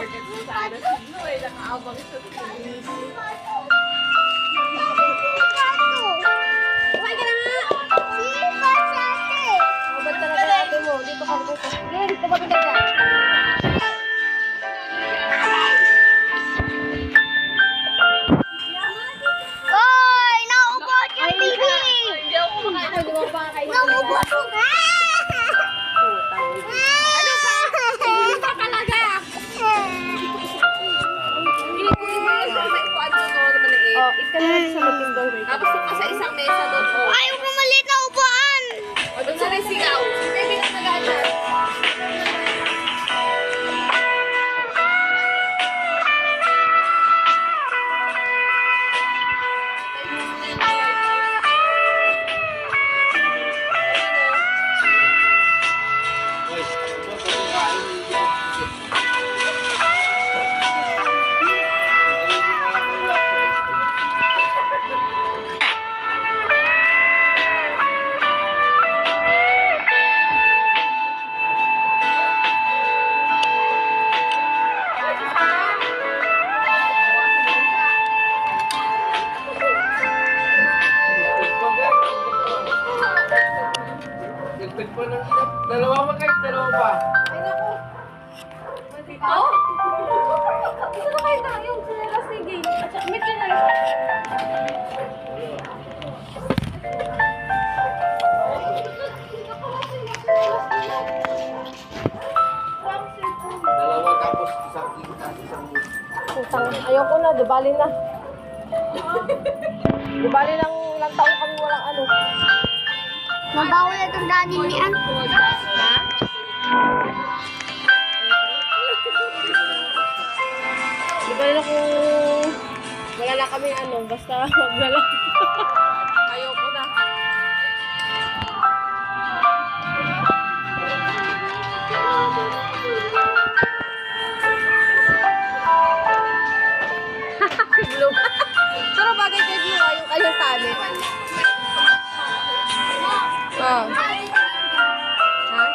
target mo sana si Blue eh. Nakaabang sa team. Okay ka na nga! O, ba't talaga yung ate mo? Dito ka dito. Sige, dito ka dito ka. Oy! Naubos yung bibi! Hindi ako kumakain na gumawa pa kayo. Naubos ko! Ano pa? Hindi pa talaga! Hindi ko i-mail sa ikuan mo ito na maliit. Oh, ito na lang sa matindong rate. Tapos doon ka sa isang mesa doon. Oh. Ayaw ko maliit na upuan! O doon sa resigaw. Baby na nag-aadyan. Dalawa ba kayo? Dalawa pa? Ay, naku. Ito? Isa na kayo na yung sinelas ni Gay. At saka may kinay. Dalawa tapos isang isang Ayoko na, dubali na. Dubali lang taon kami walang ano. Mabawi na itong danin niyan. Ha? Dubali na kung wala na kami ano, basta magdala. Ayoko na. Blue. Pero bagay kay Blue yung kanyang tali. Oh. Ha?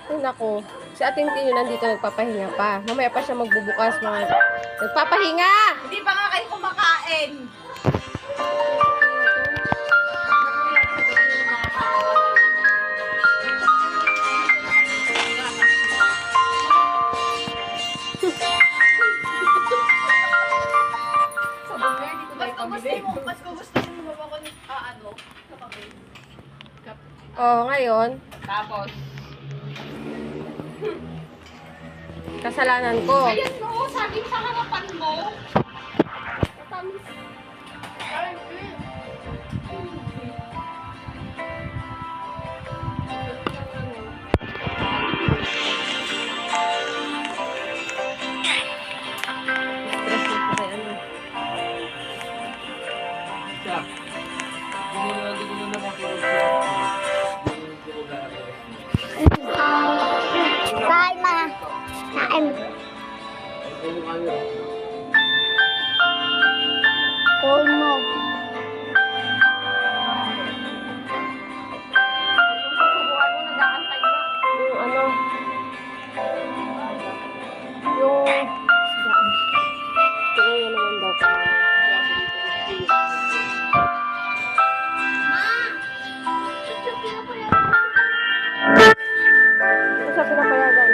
Ay, naku. Si Ating Tino nandito nagpapahinga pa. Mamaya pa siya magbubukas mga... Nagpapahinga! Hindi pa nga kayo kumakain. Mas kung gusto mo mabako ni ano, kapatid. Oh, ngayon, Tapos, kasalanan ko. ayun no, sabi sa harapan mo. Stress na kasi ano. siya. Hindi ko na nakapulog siya. Hindi ko na Bye, ma. Naim. Ano kami? Call mo. Susubukan mo, nag-aantay na. Yung ano, yung... Tingnan mo naman daw. Ano siya pinapayagan?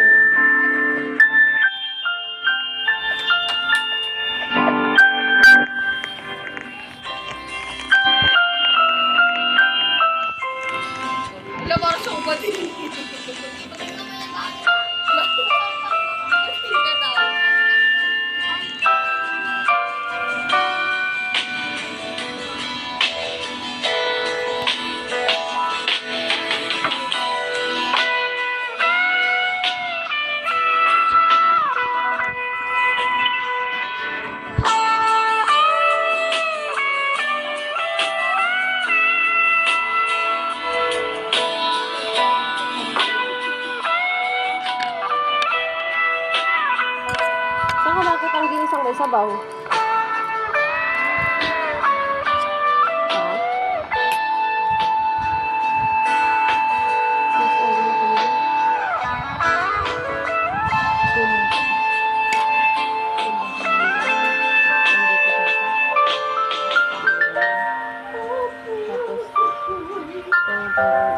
nakita ang ginisang may sabaw?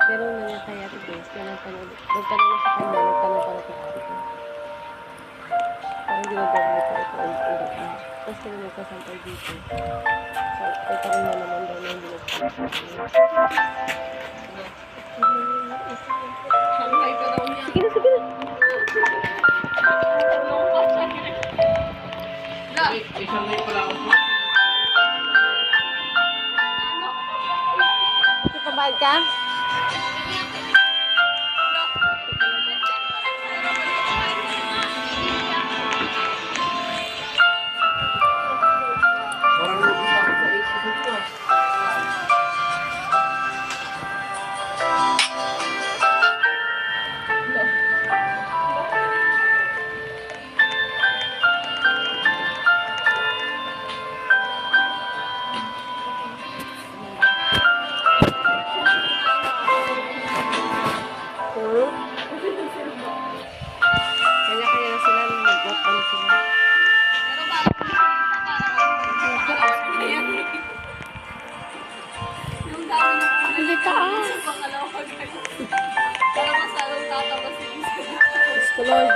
Pero nangyay Ate Grace, nagtanong na sa kanya, nagtanong para kay Ate ko. Parang ginagawa ko ito ulit. Tapos kaya nagkasampay dito. So, ito rin na naman daw na hindi nagkasampay. Shanghai ka daw niya. Sige na, sige na. Tulong pa siya. La, Isang may pala ako. Ipabayad ka? Parang nabisa ako sa 8 ko. Kanya-kanya na sila nung mag-work on sila. yung dami ng Hindi ka ah. pangalawa guys. Para masalong tatawa si Lisa. Diyos ko, Lord.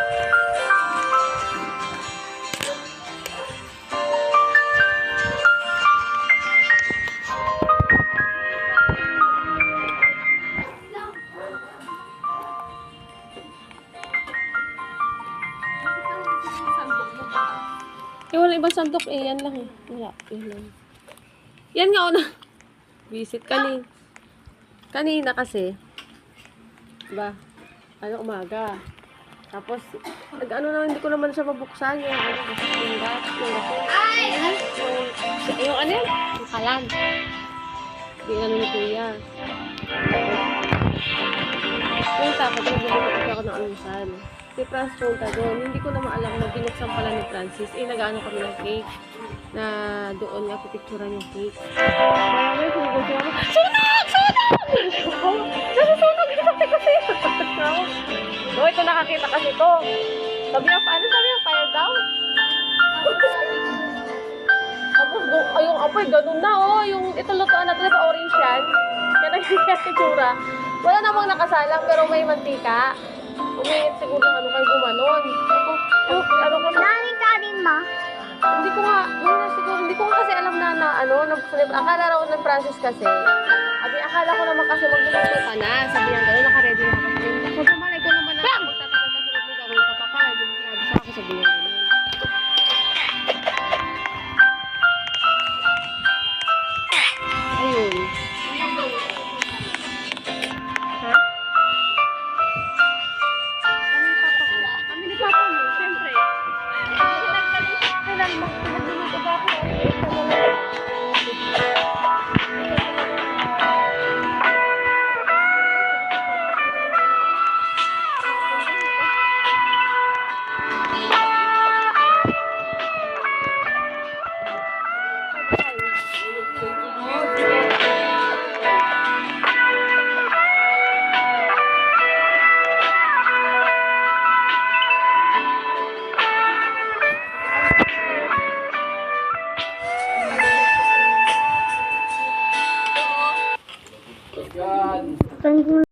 Wala ibang sandok eh. Yan lang eh. Wala. Yan lang. Yan nga una. Visit kanina kasi. Diba? Ano umaga. Tapos, ano na, hindi ko naman siya mabuksan. Yung ano, yung gas. Yung ano yan? Yung kalan. Hindi ano ni Kuya. Punta ako, pinag-ibig ako ng alusan. Si Franz punta doon. Hindi ko naman alam na binuksan pala ni Francis. Nag-ano kami ng cake. Na doon nga pipicturan yung cake. Marami, sinigod siya ako. Sunog! Sunog! Nasusunog! Sabi kasi. So, ito nakakita kasi ito. Sabi niya, paano sabi niya? Fire down? Tapos, yung apoy, ganun na oh. Yung ito lutuan natin, diba orange yan? Kaya nangyayari itsura. Wala namang nakasalang, pero may mantika. Umingit siguro ng ano kayo gumanon. Ano ko na? Daming kanin ma. Hindi ko nga, siguro, hindi ko nga kasi alam na akala raw ng Francis kasi. Akala ko naman kasi magluluto ka na. Sabi niya gano'n, naka-ready na ako. So, malay ko naman na magtatagal kasi gagawin ka pa pala. Hindi mo sinabi sa ako, sabi niya gano'n. Ayun. Ha? Kami ni Papa mo, siyempre. Kailan magluluto ba ako? Yan. Thank you.